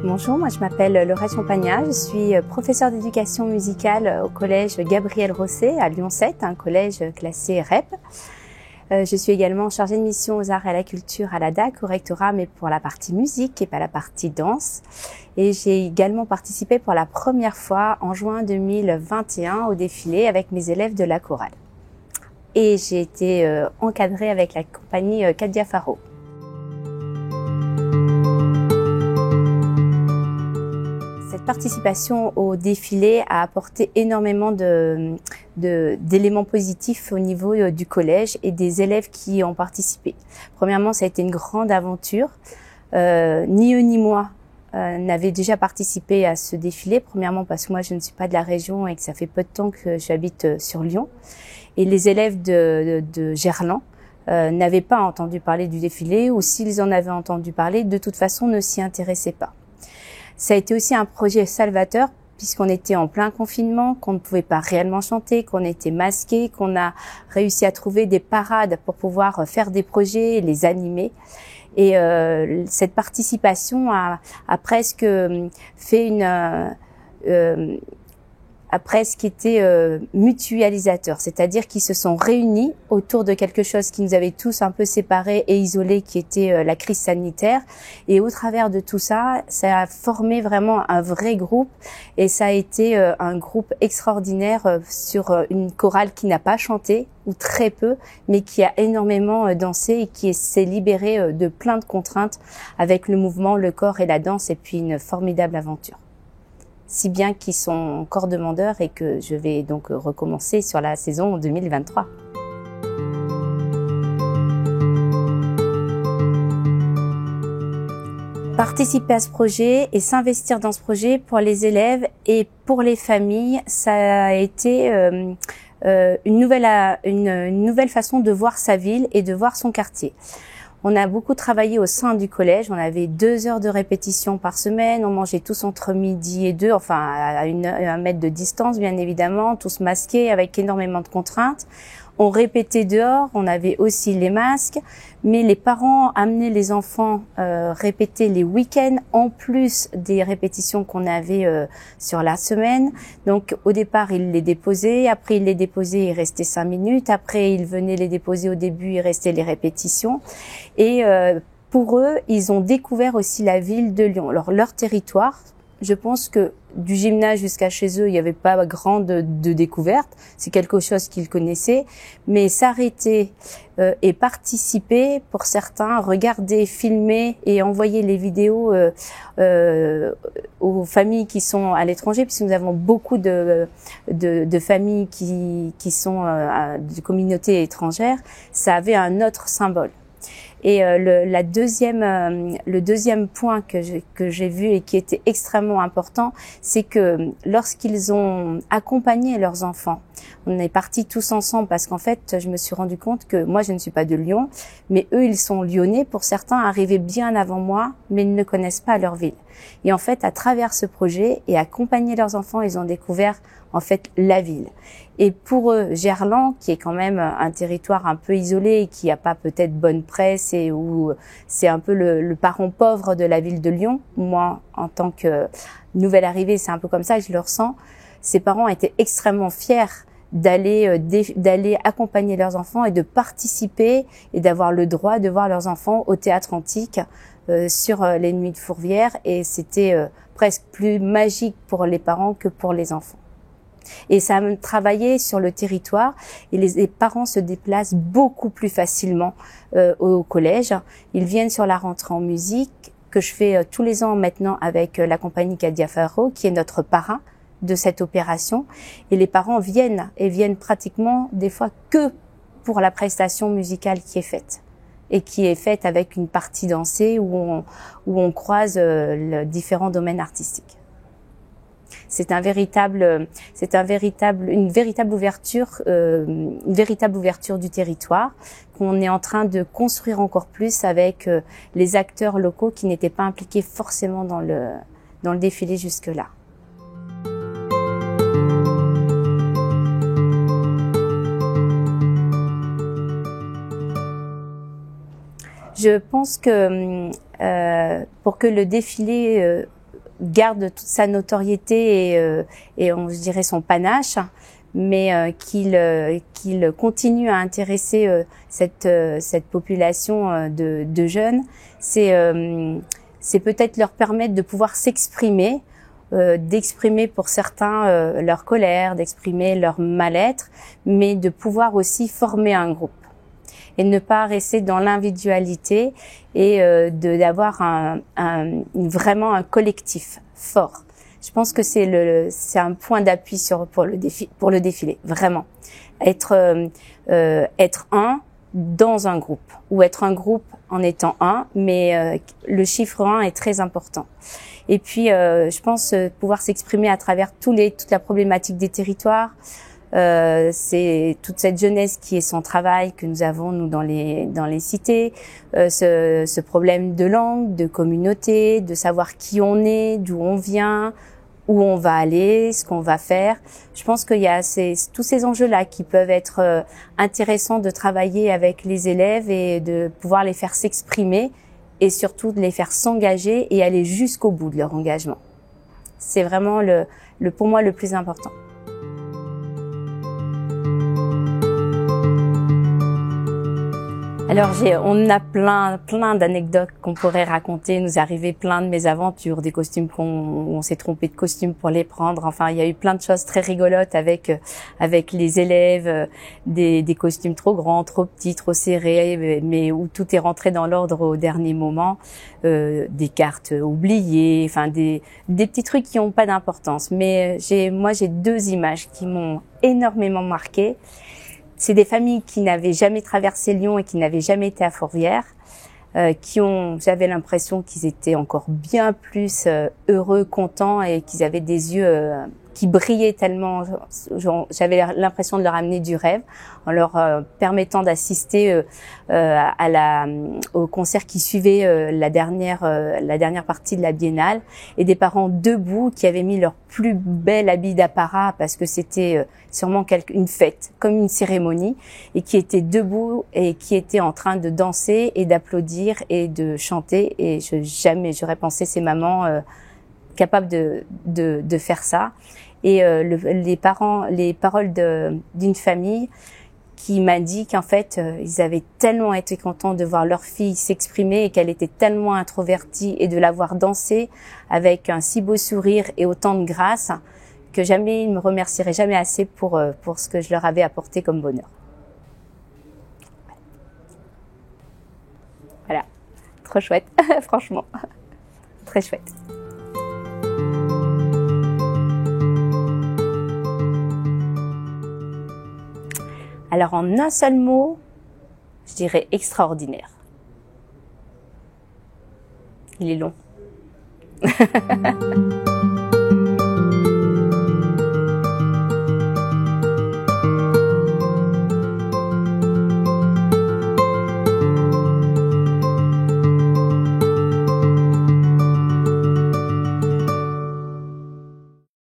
Bonjour, moi je m'appelle Laura Champagnat, je suis professeure d'éducation musicale au collège Gabriel Rosset à Lyon 7, un collège classé REP. Je suis également chargée de mission aux arts et à la culture à la DAC, au rectorat, mais pour la partie musique et pas la partie danse. Et j'ai également participé pour la première fois en juin 2021 au défilé avec mes élèves de la chorale. Et j'ai été encadrée avec la compagnie Cadia Faro. Cette participation au défilé a apporté énormément d'éléments positifs au niveau du collège et des élèves qui y ont participé. Premièrement, ça a été une grande aventure. Ni eux ni moi n'avaient déjà participé à ce défilé. Premièrement parce que moi je ne suis pas de la région et que ça fait peu de temps que j'habite sur Lyon. Et les élèves de Gerland n'avaient pas entendu parler du défilé, ou s'ils en avaient entendu parler, de toute façon ne s'y intéressaient pas. Ça a été aussi un projet salvateur puisqu'on était en plein confinement, qu'on ne pouvait pas réellement chanter, qu'on était masqués, qu'on a réussi à trouver des parades pour pouvoir faire des projets et les animer. Et cette participation a presque fait a presque été mutualisateur, c'est-à-dire qu'ils se sont réunis autour de quelque chose qui nous avait tous un peu séparés et isolés, qui était la crise sanitaire. Et au travers de tout ça, ça a formé vraiment un vrai groupe, et ça a été un groupe extraordinaire sur une chorale qui n'a pas chanté, ou très peu, mais qui a énormément dansé et qui s'est libérée de plein de contraintes avec le mouvement, le corps et la danse, et puis une formidable aventure. Si bien qu'ils sont encore demandeurs et que je vais donc recommencer sur la saison 2023. Participer à ce projet et s'investir dans ce projet pour les élèves et pour les familles, ça a été une nouvelle façon de voir sa ville et de voir son quartier. On a beaucoup travaillé au sein du collège, on avait 2 heures de répétition par semaine, on mangeait tous entre midi et 2, enfin à 1 mètre de distance bien évidemment, tous masqués avec énormément de contraintes. On répétait dehors, on avait aussi les masques, mais les parents amenaient les enfants répéter les week-ends en plus des répétitions qu'on avait sur la semaine. Donc au départ, ils les déposaient, après ils les déposaient, ils restaient 5 minutes, après ils venaient les déposer au début, il restait les répétitions. Et pour eux, ils ont découvert aussi la ville de Lyon, alors leur territoire. Je pense que du gymnase jusqu'à chez eux, il n'y avait pas grande de découverte. C'est quelque chose qu'ils connaissaient. Mais s'arrêter et participer, pour certains, regarder, filmer et envoyer les vidéos aux familles qui sont à l'étranger, puisque nous avons beaucoup de familles qui sont de communautés étrangères, ça avait un autre symbole. Et le deuxième point que j'ai vu et qui était extrêmement important, c'est que lorsqu'ils ont accompagné leurs enfants, on est partis tous ensemble parce qu'en fait, je me suis rendu compte que moi, je ne suis pas de Lyon, mais eux, ils sont lyonnais. Pour certains, arrivés bien avant moi, mais ils ne connaissent pas leur ville. Et en fait, à travers ce projet et accompagner leurs enfants, ils ont découvert en fait la ville. Et pour eux, Gerland, qui est quand même un territoire un peu isolé et qui n'a pas peut-être bonne presse et où c'est un peu le parent pauvre de la ville de Lyon, moi, en tant que nouvelle arrivée, c'est un peu comme ça que je le ressens. Ses parents étaient extrêmement fiers d'aller accompagner leurs enfants et de participer et d'avoir le droit de voir leurs enfants au théâtre antique sur les nuits de Fourvière, et c'était presque plus magique pour les parents que pour les enfants. Et ça a travaillé sur le territoire, et les parents se déplacent beaucoup plus facilement au collège. Ils viennent sur la rentrée en musique que je fais tous les ans maintenant avec la compagnie Cadia Faro, qui est notre parrain de cette opération, et les parents viennent pratiquement des fois que pour la prestation musicale qui est faite, et qui est faite avec une partie dansée où on croise différents domaines artistiques. C'est une véritable ouverture du territoire qu'on est en train de construire encore plus avec les acteurs locaux qui n'étaient pas impliqués forcément dans le défilé jusque-là. Je pense que pour que le défilé garde toute sa notoriété et je dirais son panache, mais qu'il continue à intéresser cette population de jeunes, c'est peut-être leur permettre de pouvoir s'exprimer, d'exprimer pour certains leur colère, d'exprimer leur mal-être, mais de pouvoir aussi former un groupe et ne pas rester dans l'individualité et d'avoir vraiment un collectif fort. Je pense que c'est un point d'appui pour le défilé, vraiment. Être un dans un groupe, ou être un groupe en étant un, mais le chiffre 1 est très important. Et puis, je pense pouvoir s'exprimer à travers toute la problématique des territoires. C'est toute cette jeunesse qui est sans travail que nous avons nous dans les cités, ce problème de langue, de communauté, de savoir qui on est, d'où on vient, où on va aller, ce qu'on va faire. Je pense qu'il y a tous ces enjeux-là qui peuvent être intéressants de travailler avec les élèves et de pouvoir les faire s'exprimer et surtout de les faire s'engager et aller jusqu'au bout de leur engagement. C'est vraiment pour moi le plus important. Alors on a plein d'anecdotes qu'on pourrait raconter. Nous arrivait plein de mésaventures, des costumes où on s'est trompé de costumes pour les prendre. Enfin, il y a eu plein de choses très rigolotes avec les élèves, des costumes trop grands, trop petits, trop serrés, mais où tout est rentré dans l'ordre au dernier moment. Des cartes oubliées, enfin des petits trucs qui n'ont pas d'importance. Mais moi j'ai 2 images qui m'ont énormément marquée. C'est des familles qui n'avaient jamais traversé Lyon et qui n'avaient jamais été à Fourvière, j'avais l'impression qu'ils étaient encore bien plus heureux, contents et qu'ils avaient des yeux qui brillaient tellement. J'avais l'impression de leur amener du rêve en leur permettant d'assister au concert qui suivait la dernière partie de la Biennale, et des parents debout qui avaient mis leur plus bel habit d'apparat parce que c'était sûrement une fête, comme une cérémonie, et qui étaient debout et qui étaient en train de danser et d'applaudir et de chanter. Et jamais j'aurais pensé ces mamans capables de faire ça. Et les paroles d'une famille qui m'a dit qu'en fait, ils avaient tellement été contents de voir leur fille s'exprimer et qu'elle était tellement introvertie, et de la voir danser avec un si beau sourire et autant de grâce, que jamais ils me remercieraient jamais assez pour ce que je leur avais apporté comme bonheur. Voilà, trop chouette, franchement, très chouette. Alors en un seul mot, je dirais extraordinaire. Il est long.